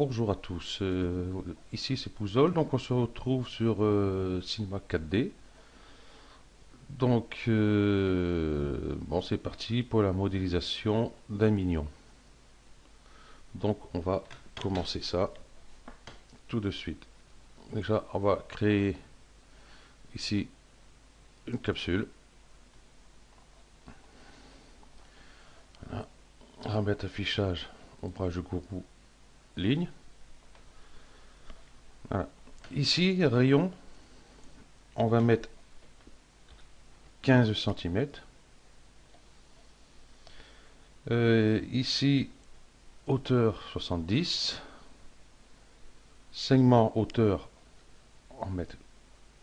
Bonjour à tous, ici c'est Pouzol, donc on se retrouve sur Cinema 4D. Donc bon, c'est parti pour la modélisation d'un mignon. Donc on va commencer ça tout de suite. Déjà on va créer ici une capsule. Voilà. On va mettre affichage, ombrage de gourou, ligne. Voilà. Ici rayon, on va mettre 15 cm. Ici, hauteur 70. Segment hauteur, on va mettre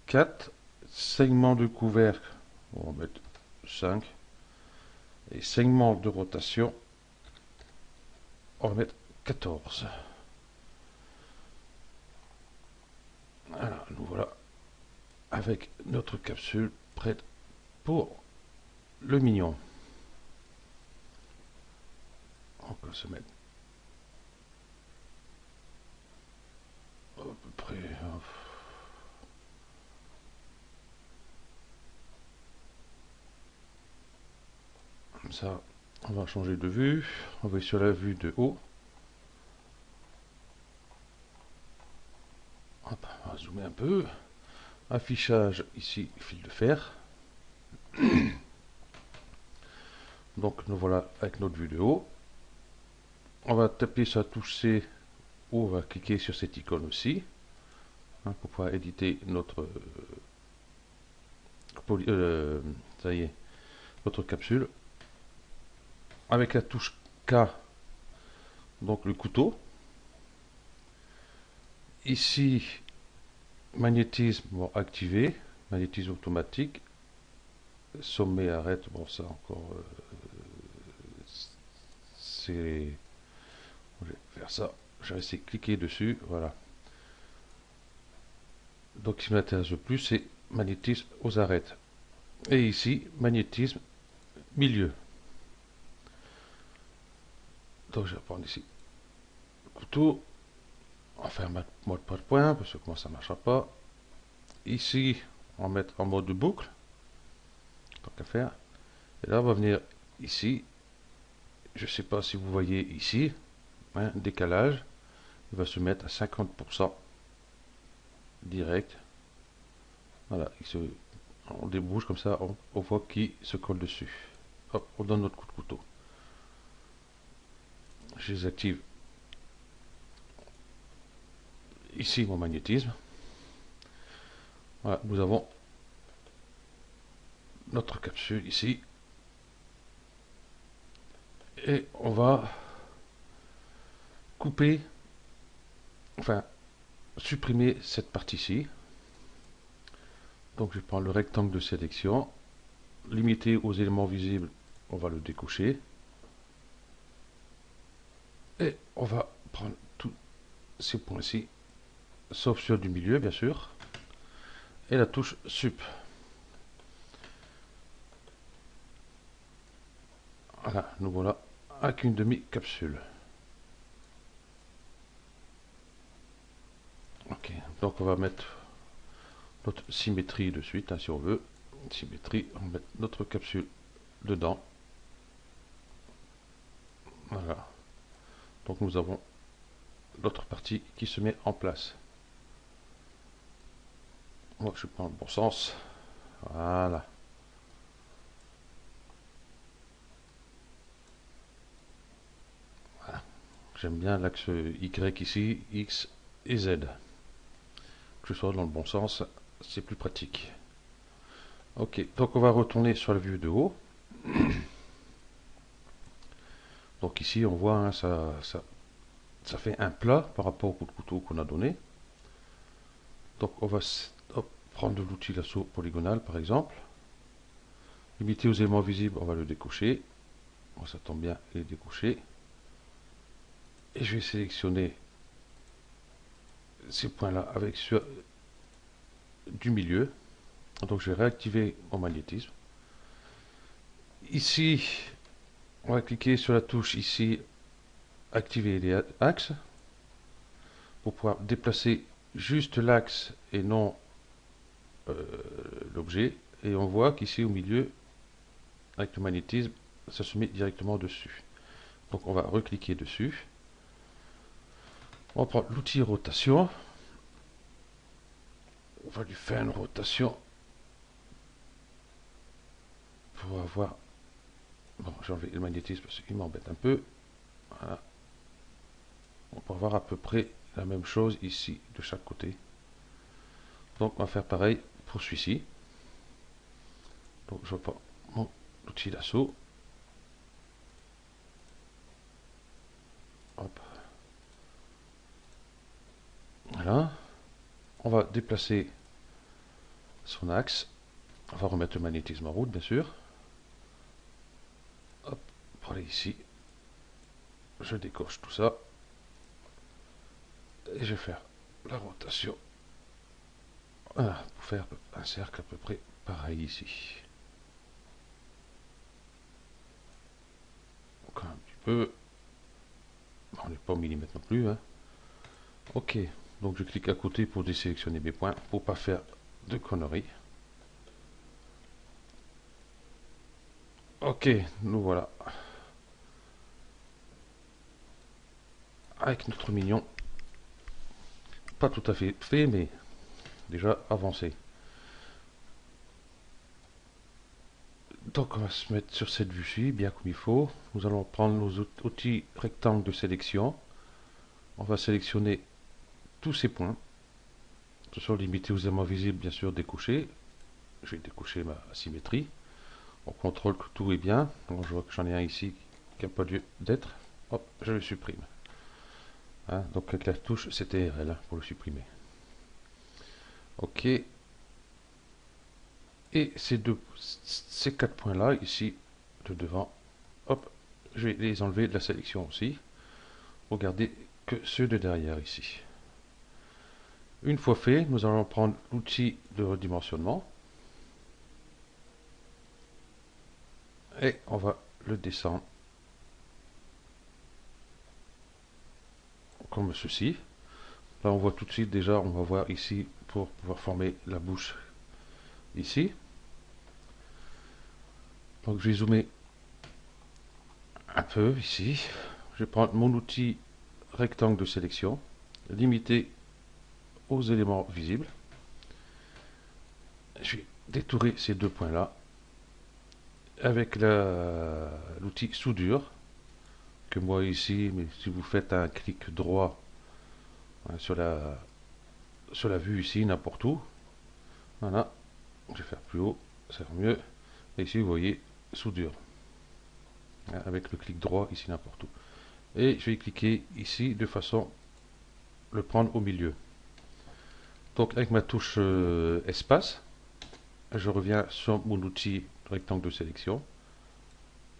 4. Segment de couvercle, on va mettre 5. Et segment de rotation, on va mettre 14. Voilà, nous voilà avec notre capsule prête pour le mignon. On peut se mettre à peu près. Comme ça, on va changer de vue. On va sur la vue de haut. Hop, on va zoomer un peu. Affichage ici, fil de fer. Donc nous voilà avec notre vue de haut. On va taper sur la touche C ou on va cliquer sur cette icône aussi pour pouvoir éditer notre ça y est, notre capsule. Avec la touche K, donc le couteau. Ici, magnétisme bon, activé, magnétisme automatique. Sommet arrête, bon ça encore c'est. Je vais faire ça. Je vais essayer de cliquer dessus, voilà. Donc, ce qui m'intéresse le plus, c'est magnétisme aux arêtes. Et ici, magnétisme milieu. Donc, je vais prendre ici le couteau. On va faire un mode pas de point, parce que comment ça ne marchera pas. Ici, on va mettre en mode de boucle. Tant qu'à faire. Et là, on va venir ici. Je ne sais pas si vous voyez ici, décalage. Il va se mettre à 50% direct. Voilà, on débouche comme ça, on voit qui se colle dessus. Hop, on donne notre coup de couteau. Je les active ici mon magnétisme. Voilà, nous avons notre capsule ici. Et on va couper, enfin supprimer cette partie-ci. Donc je prends le rectangle de sélection, limité aux éléments visibles, on va le décocher. Et on va prendre tous ces points-ci, sauf ceux du milieu bien sûr, et la touche Sup. Voilà, nous voilà avec une demi-capsule. Ok, donc on va mettre notre symétrie de suite, si on veut. Symétrie, on va mettre notre capsule dedans. Voilà. Donc nous avons l'autre partie qui se met en place. Donc je prends le bon sens. Voilà. Voilà. J'aime bien l'axe Y ici, X et Z. Que ce soit dans le bon sens, c'est plus pratique. Ok, donc on va retourner sur la vue de haut. Donc ici on voit, hein, ça fait un plat par rapport au coup de couteau qu'on a donné. Donc on va prendre l'outil lasso polygonal par exemple. Limité aux éléments visibles, on va le décocher. Bon, ça tombe bien, il est décoché. Et je vais sélectionner ces points-là avec ceux du milieu. Donc je vais réactiver mon magnétisme. Ici, on va cliquer sur la touche ici, activer les axes. pour pouvoir déplacer juste l'axe et non l'objet. Et on voit qu'ici au milieu, avec le magnétisme, ça se met directement dessus. Donc on va recliquer dessus. On va prendre l'outil rotation. On va lui faire une rotation pour avoir... Bon, j'ai enlevé le magnétisme parce qu'il m'embête un peu. Voilà. On peut avoir à peu près la même chose ici de chaque côté. Donc on va faire pareil pour celui-ci. Donc je prends mon outil lasso. Hop. Voilà. On va déplacer son axe. On va remettre le magnétisme en route, bien sûr. Hop, pour aller ici. Je décoche tout ça. Et je vais faire la rotation. Voilà, pour faire un cercle à peu près pareil ici. Encore un petit peu. On n'est pas au millimètre non plus. Hein. Ok, donc je clique à côté pour désélectionner mes points, pour pas faire de conneries. Ok, nous voilà. Avec notre mignon. Pas tout à fait fait, mais déjà avancé. Donc on va se mettre sur cette vue-ci, bien comme il faut. Nous allons prendre nos outils rectangles de sélection. On va sélectionner tous ces points. Ce sont limités aux éléments visibles, bien sûr, découchés. Je vais découcher ma symétrie. On contrôle que tout est bien. Donc je vois que j'en ai un ici qui n'a pas lieu d'être. Hop, je le supprime. Hein, donc avec la touche CTRL pour le supprimer. Ok. Et ces quatre points-là, ici, de devant, hop, je vais les enlever de la sélection aussi. Regardez que ceux de derrière ici. Une fois fait, nous allons prendre l'outil de redimensionnement. Et on va le descendre comme ceci. Là, on voit tout de suite déjà, on va voir ici pour pouvoir former la bouche ici. Donc, je vais zoomer un peu ici. Je vais prendre mon outil rectangle de sélection, limité aux éléments visibles. Je vais détourer ces deux points-là avec l'outil soudure que moi ici, mais si vous faites un clic droit hein, sur la vue ici, n'importe où, voilà, je vais faire plus haut, ça va mieux. Et ici, vous voyez, soudure, hein, avec le clic droit ici, n'importe où. Et je vais cliquer ici de façon à le prendre au milieu. Donc avec ma touche espace, je reviens sur mon outil rectangle de sélection.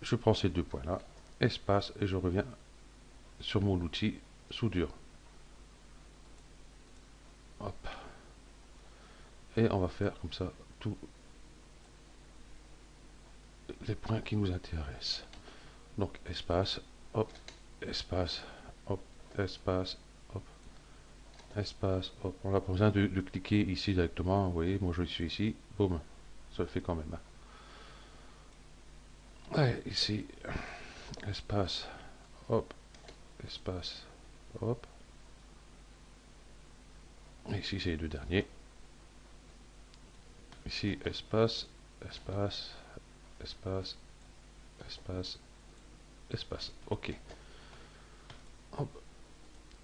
Je prends ces deux points là, espace, et je reviens sur mon outil soudure. Hop. Et on va faire comme ça tous les points qui nous intéressent. Donc espace, hop, espace, hop, espace, hop, espace, hop. On n'a pas besoin de cliquer ici directement. Vous voyez, moi je suis ici, boum, ça le fait quand même. Ouais, ici, espace, hop, espace, hop. Et ici, c'est les deux derniers. Ici, espace, espace, espace, espace, espace. OK. Hop.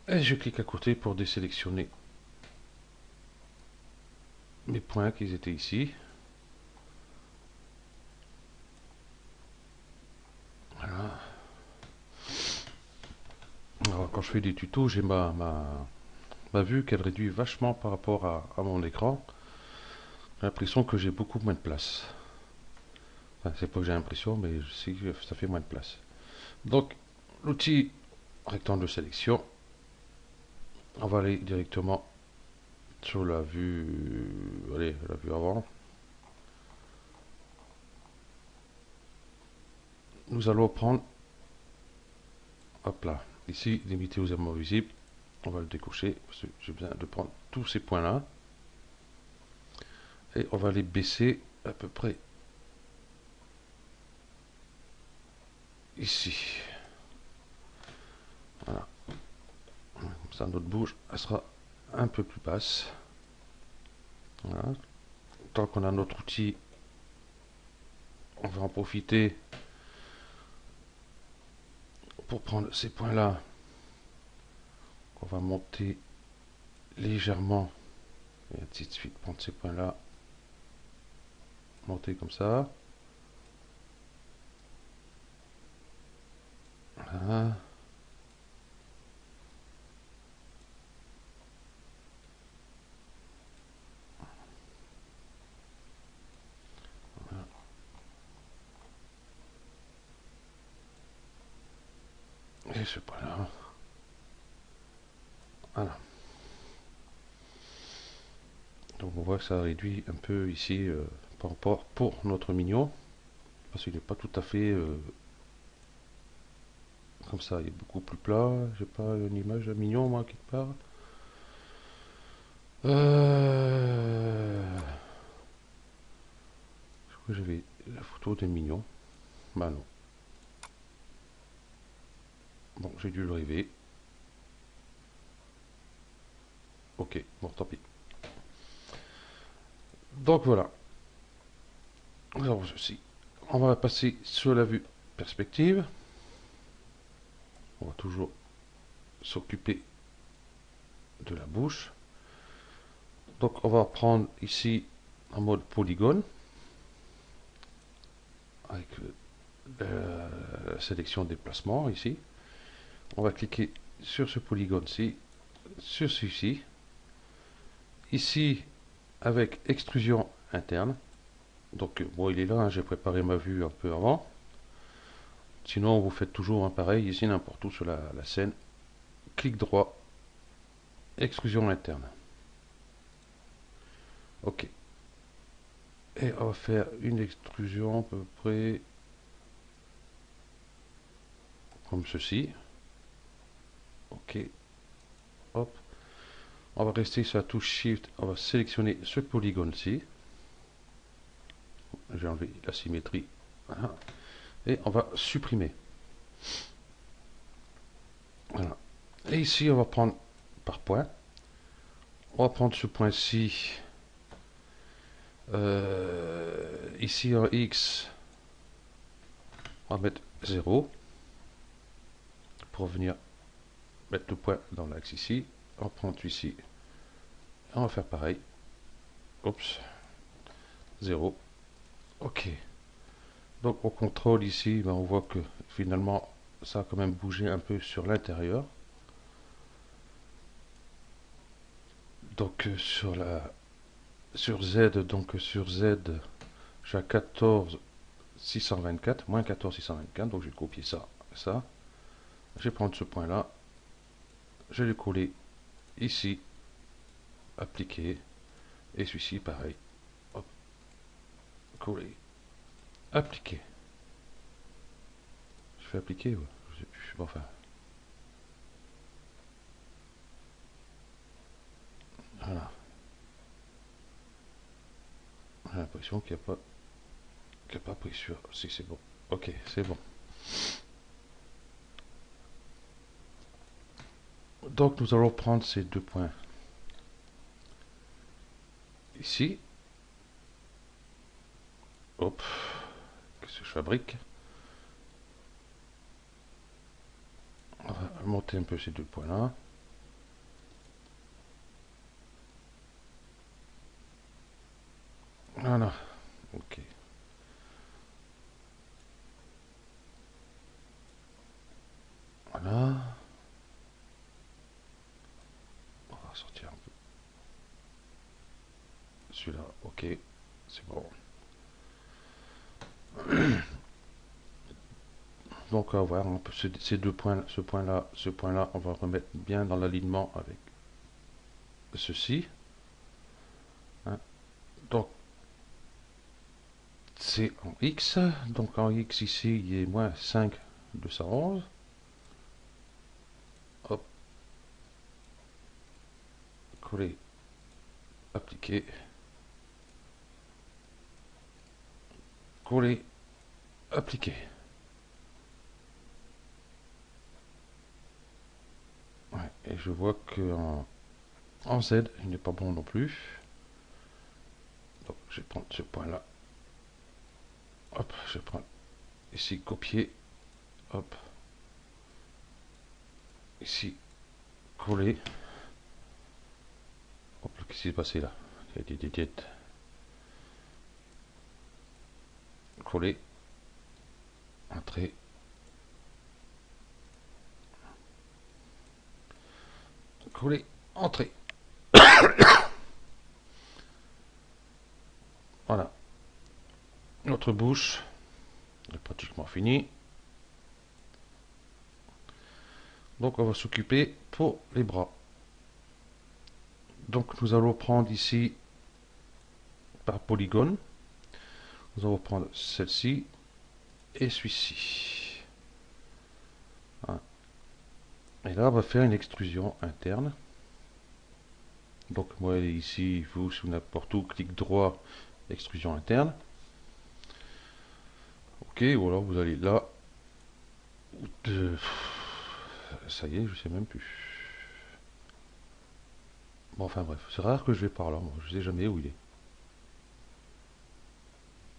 Et je clique à côté pour désélectionner mes points qui étaient ici. Voilà. Alors, quand je fais des tutos, j'ai ma vue qu'elle réduit vachement par rapport à mon écran. J'ai l'impression que j'ai beaucoup moins de place. Enfin, c'est pas que j'ai l'impression, mais je sais que ça fait moins de place. Donc, l'outil rectangle de sélection, on va aller directement sur la vue, allez, la vue avant. Nous allons prendre, hop là, ici, limité aux éléments visibles. On va le décocher parce que j'ai besoin de prendre tous ces points là et on va les baisser à peu près ici. Voilà. Comme ça notre bouge elle sera un peu plus basse. Voilà. Tant qu'on a notre outil, on va en profiter pour prendre ces points là. On va monter légèrement et ainsi de suite. Prendre ces points là, monter comme ça. Voilà. Et ce point là. Voilà. Donc on voit que ça réduit un peu ici par rapport pour notre mignon. Parce qu'il n'est pas tout à fait comme ça, il est beaucoup plus plat. J'ai pas une image de mignon moi quelque part. Je crois que j'avais la photo des mignons. Bah non. Bon, j'ai dû le rêver. Ok, bon, tant pis. Donc voilà. Alors ceci. On va passer sur la vue perspective. On va toujours s'occuper de la bouche. Donc on va prendre ici en mode polygone avec la sélection déplacement ici. On va cliquer sur ce polygone-ci, sur celui-ci, ici avec extrusion interne. Donc bon, il est là, hein, j'ai préparé ma vue un peu avant. Sinon vous faites toujours un pareil ici n'importe où sur la scène. Clic droit, extrusion interne. Ok. Et on va faire une extrusion à peu près comme ceci. Ok. Hop. On va rester sur la touche Shift. On va sélectionner ce polygone-ci. J'ai enlevé la symétrie. Voilà. Et on va supprimer. Voilà. Et ici, on va prendre par point. On va prendre ce point-ci. Ici en X, on va mettre 0 pour venir mettre le point dans l'axe ici. On va prendre ici. On va faire pareil. Oups. 0. Ok. Donc on contrôle ici, ben on voit que finalement ça a quand même bougé un peu sur l'intérieur. Donc sur Z, j'ai 14 624, moins 14 624, donc je vais copier ça, je vais prendre ce point là, je vais le coller ici, appliquer, et celui-ci pareil, hop, coller, appliquer, je fais appliquer, ouais. Je sais plus, enfin, voilà, j'ai l'impression qu'il n'y a pas pris sur, si c'est bon, ok, c'est bon. Donc nous allons prendre ces deux points ici. Hop, qu'est-ce que je fabrique? On va monter un peu ces deux points là. Voilà, ok. Voilà. On va sortir un peu. Celui-là, ok, c'est bon. Donc on va voir un peu ces deux points, ce point-là, on va remettre bien dans l'alignement avec ceci. Hein. Donc c'est en X, donc en X ici il est moins 5 211. Hop. coller, appliquer, coller, appliquer. Ouais, et je vois que en Z, il n'est pas bon non plus. Donc je vais prendre ce point là. Hop, je prends ici copier. Hop. Ici coller. Hop, qu'est-ce qui s'est passé là? Il y a des diètes. Coller. Entrée. Coller. Entrée. Voilà. Notre bouche est pratiquement finie. Donc on va s'occuper pour les bras. Donc nous allons prendre ici par polygone. Nous allons prendre celle-ci et celui-ci. Hein. Et là on va faire une extrusion interne. Donc moi ici, vous sous n'importe où, clic droit, extrusion interne. Ok, ou alors vous allez là. Ça y est, je sais même plus. Bon, enfin bref, c'est rare que je vais par là, moi, je sais jamais où il est.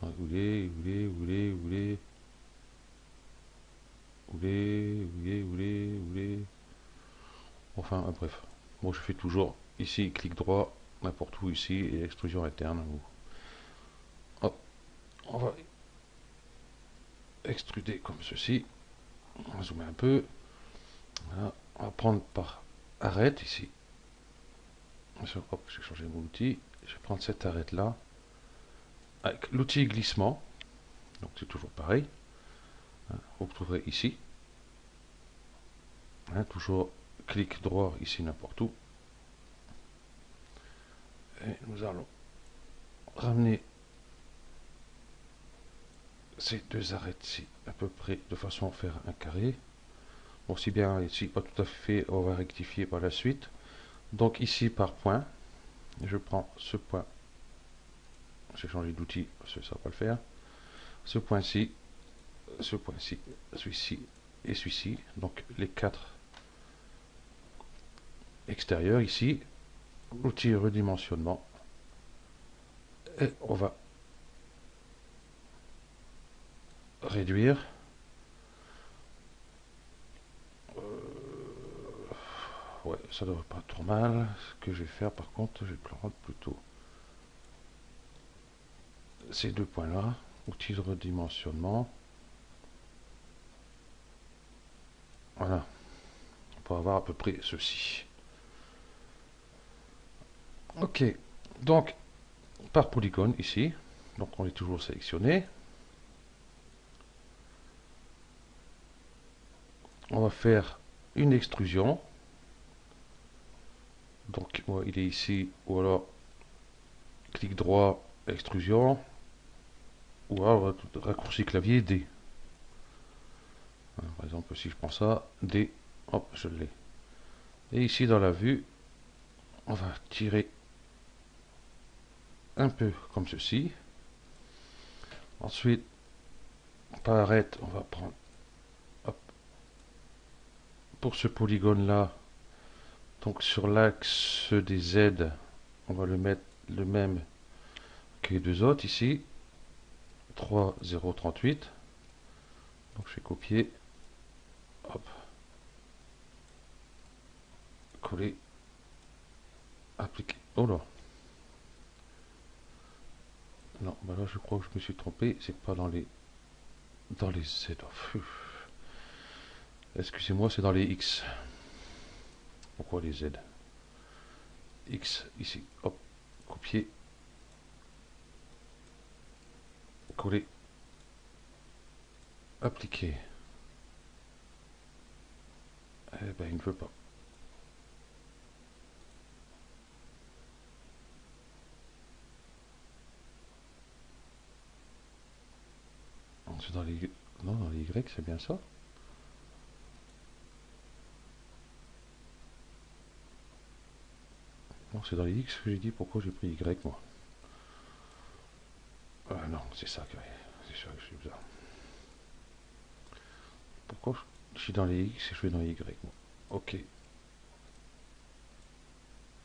Où il est, où il est, où il est, où il est. Où il est, où il est, où il est, où il est. Enfin, bref. Moi, je fais toujours ici, clic droit, n'importe où ici, et extrusion interne. Hop, on va extruder comme ceci. On va zoomer un peu. Voilà. On va prendre par arête ici. Hop, j'ai changé mon outil. Je vais prendre cette arête là. Avec l'outil glissement. Donc c'est toujours pareil. Vous trouverez ici. Toujours clic droit ici n'importe où. Et nous allons ramener ces deux arêtes-ci à peu près de façon à faire un carré. Aussi bien ici, pas tout à fait, on va rectifier par la suite. Donc ici par point, je prends ce point. J'ai changé d'outil, parce que ça va pas le faire. Ce point-ci, celui-ci et celui-ci. Donc les quatre extérieurs ici. Outil redimensionnement. Et on va réduire. Ouais, ça devrait pas trop mal. Ce que je vais faire par contre, je vais prendre plutôt ces deux points là. Outil de redimensionnement. Voilà. On peut avoir à peu près ceci. Ok. Donc, par polygone ici. Donc on est toujours sélectionné. On va faire une extrusion. Donc moi, il est ici, ou alors clic droit, extrusion, ou alors raccourci clavier D. Par exemple, si je prends ça, D, hop, je l'ai. Et ici dans la vue, on va tirer un peu comme ceci. Ensuite, par arête, on va prendre, hop, pour ce polygone là, donc sur l'axe des Z, on va le mettre le même que les deux autres ici, 3,038. Donc je vais copier, hop, coller, appliquer. Oh là, non, bah là je crois que je me suis trompé, c'est pas dans les Z. Oh, excusez-moi, c'est dans les X. Pourquoi les Z? X ici, hop, copier, coller, appliquer. Eh ben il ne veut pas. C'est dans les... Non, dans les Y, c'est bien ça. Non, c'est dans les X que j'ai dit. Pourquoi j'ai pris Y, moi? Non, c'est ça que c'est ça que je suis bizarre. Pourquoi je suis dans les X et je vais dans les Y, moi? Ok.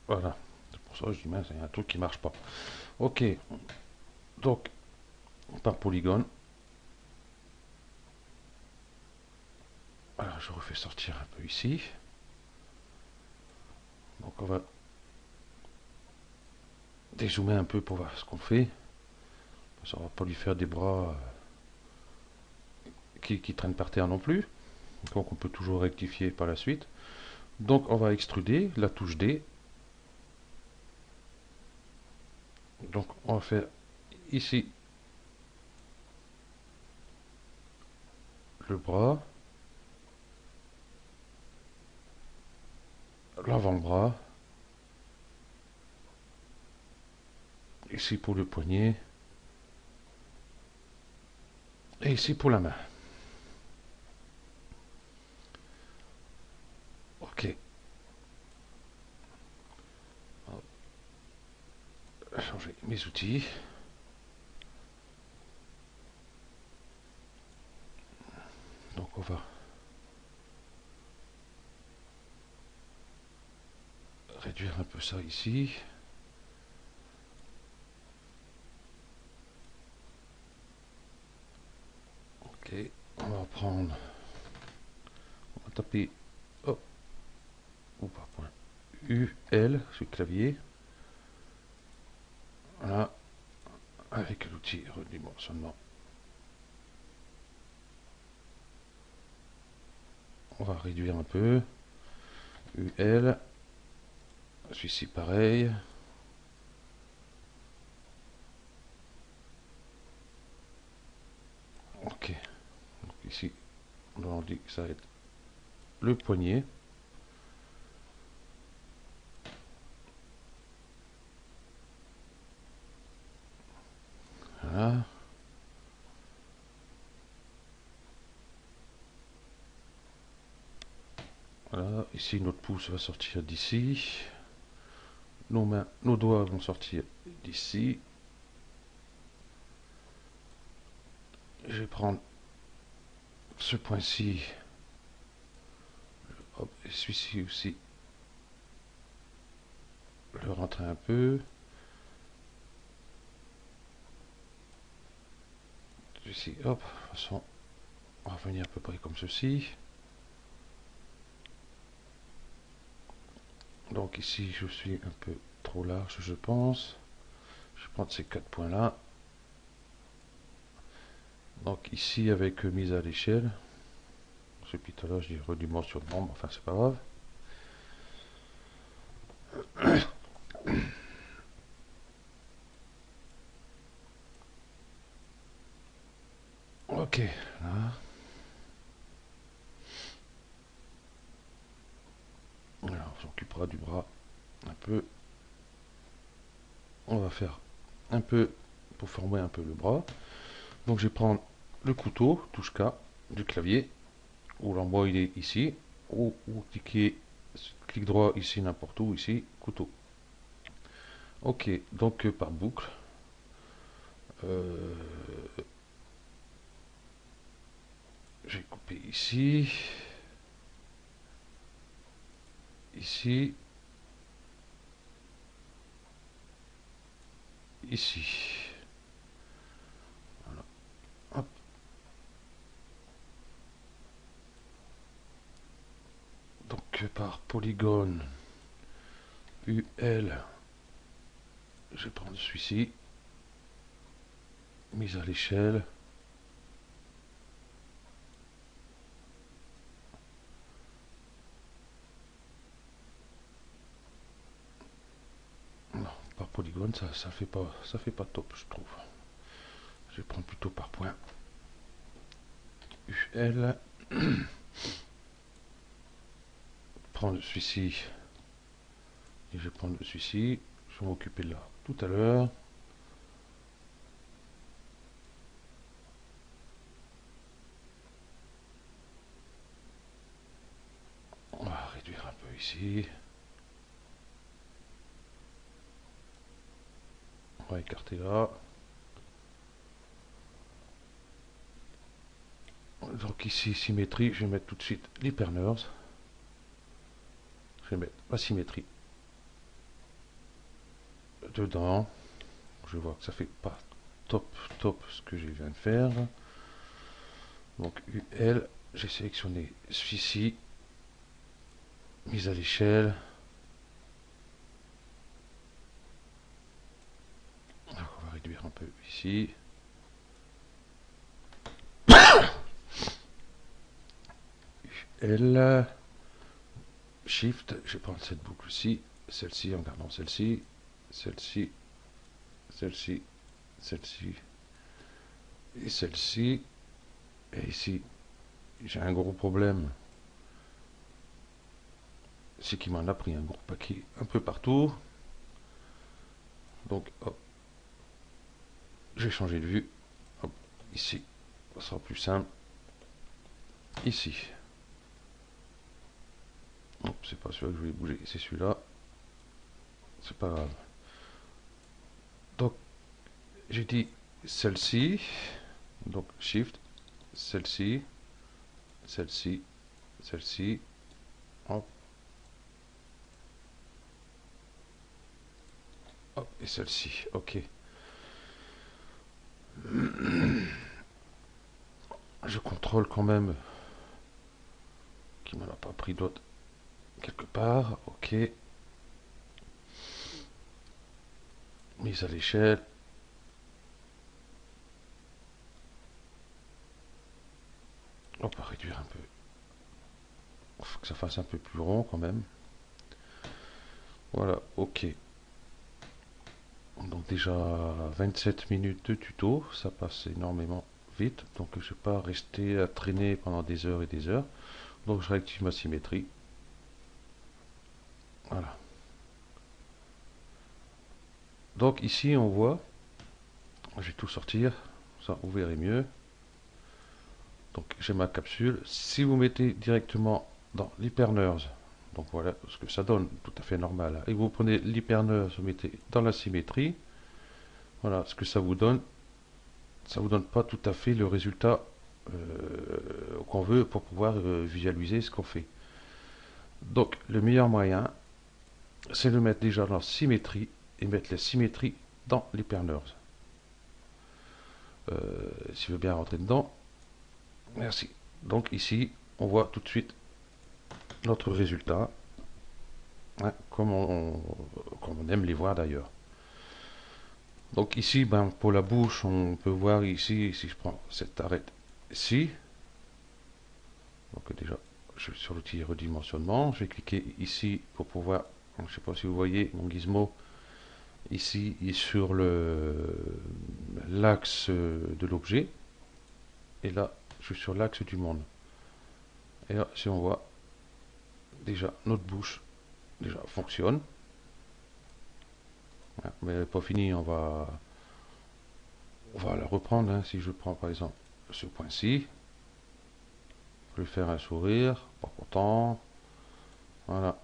Voilà. C'est pour ça que je dis, mince, il y a un truc qui marche pas. Ok. Donc, par polygone. Alors, je refais sortir un peu ici. Donc, on va dézoomer un peu pour voir ce qu'on fait. Ça ne va pas lui faire des bras qui traînent par terre non plus. Donc, on peut toujours rectifier par la suite. Donc, on va extruder la touche D. Donc, on va faire ici le bras, l'avant-bras, ici pour le poignet, et ici pour la main. Ok. On va changer mes outils. Donc on va réduire un peu ça ici. Ok. On va prendre. On va taper. Oh. Ou par point. UL sur le clavier. Voilà. Avec l'outil redimensionnement. On va réduire un peu. UL. Celui-ci pareil. Ok. Donc ici, on dit que ça va être le poignet. Voilà. Voilà. Ici, notre pouce va sortir d'ici. Nos mains, nos doigts vont sortir d'ici. Je vais prendre ce point-ci. Et celui-ci aussi. Le rentrer un peu. Celui-ci, hop. De toute façon, on va venir à peu près comme ceci. Donc ici, je suis un peu trop large, je pense. Je vais prendre ces 4 points-là. Donc ici, avec mise à l'échelle. Depuis tout à l'heure, je dis redimensionnement, mais enfin, c'est pas grave. Ok, là. Alors, on s'occupera du bras un peu. On va faire un peu pour former un peu le bras. Donc je vais prendre le couteau, touche K, du clavier, où l'endroit il est ici, ou cliquer, clic droit ici, n'importe où, ici, couteau. Ok, donc par boucle. Euh, je vais couper ici, ici, ici. Voilà. Hop. Donc par polygone UL, je vais prendre celui-ci, mise à l'échelle. Non, par polygone, ça fait pas top, je trouve. Je vais prendre plutôt par point. UL. Prendre celui-ci. Et je vais prendre celui-ci. Je vais m'occuper de là tout à l'heure. On va réduire un peu ici. On va écarter là. Donc ici, symétrie, je vais mettre tout de suite l'hypernurse. Je vais mettre la symétrie dedans. Je vois que ça fait pas top ce que je viens de faire. Donc UL, j'ai sélectionné celui-ci, mise à l'échelle. On va réduire un peu ici. UL, Shift, je vais prendre cette boucle-ci, celle-ci en gardant celle-ci, celle-ci, celle-ci, celle-ci, et celle-ci. Et ici, j'ai un gros problème. C'est qu'il m'en a pris un gros paquet un peu partout. Donc, hop, j'ai changé de vue. Hop, ici, ça sera plus simple. Ici. Hop, c'est pas celui-là que je vais bouger, c'est celui-là. C'est pas grave. Donc, j'ai dit celle-ci. Donc, Shift, celle-ci, celle-ci, celle-ci. Hop. Hop, et celle-ci. Ok. Je contrôle quand même qu'il m'en a pas pris d'autres quelque part. Ok. Mise à l'échelle. On va réduire un peu. Il faut que ça fasse un peu plus rond quand même. Voilà, ok. Donc déjà 27 minutes de tuto, ça passe énormément vite. Donc je ne vais pas rester à traîner pendant des heures et des heures. Donc je réactive ma symétrie. Voilà. Donc ici on voit, je vais tout sortir, ça vous verrez mieux. Donc j'ai ma capsule. Si vous mettez directement dans l'hypernurse, donc voilà ce que ça donne, tout à fait normal. Et vous prenez l'hypernurse, vous mettez dans la symétrie. Voilà ce que ça vous donne. Ça vous donne pas tout à fait le résultat qu'on veut pour pouvoir visualiser ce qu'on fait. Donc le meilleur moyen, c'est de mettre déjà dans la symétrie et mettre la symétrie dans l'hypernurse. Si je veux bien rentrer dedans. Merci. Donc ici, on voit tout de suite notre résultat, hein, comme on aime les voir d'ailleurs. Donc ici, ben, pour la bouche, on peut voir ici, si je prends cette arête-ci, donc déjà, je suis sur l'outil redimensionnement, je vais cliquer ici pour pouvoir, je ne sais pas si vous voyez, mon gizmo, ici, il est sur l'axe de l'objet, et là, je suis sur l'axe du monde. Et là, si on voit, déjà, notre bouche déjà fonctionne. Mais elle n'est pas finie, on va la reprendre. Hein. Si je prends par exemple ce point-ci, je vais faire un sourire, pas content. Voilà.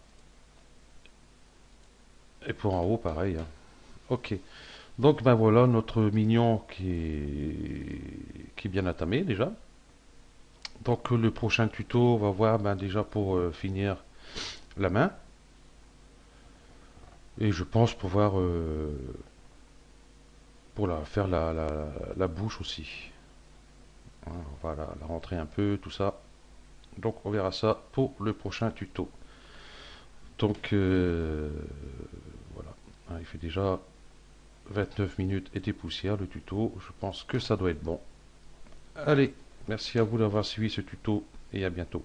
Et pour en haut, pareil. Hein. Ok. Donc ben voilà notre mignon qui est bien entamé déjà. Donc le prochain tuto, on va voir ben, déjà pour finir la main. Et je pense pouvoir pour faire la bouche aussi. Voilà, on va la rentrer un peu, tout ça. Donc on verra ça pour le prochain tuto. Donc voilà, il fait déjà 29 minutes et des poussières le tuto. Je pense que ça doit être bon. Allez, merci à vous d'avoir suivi ce tuto et à bientôt.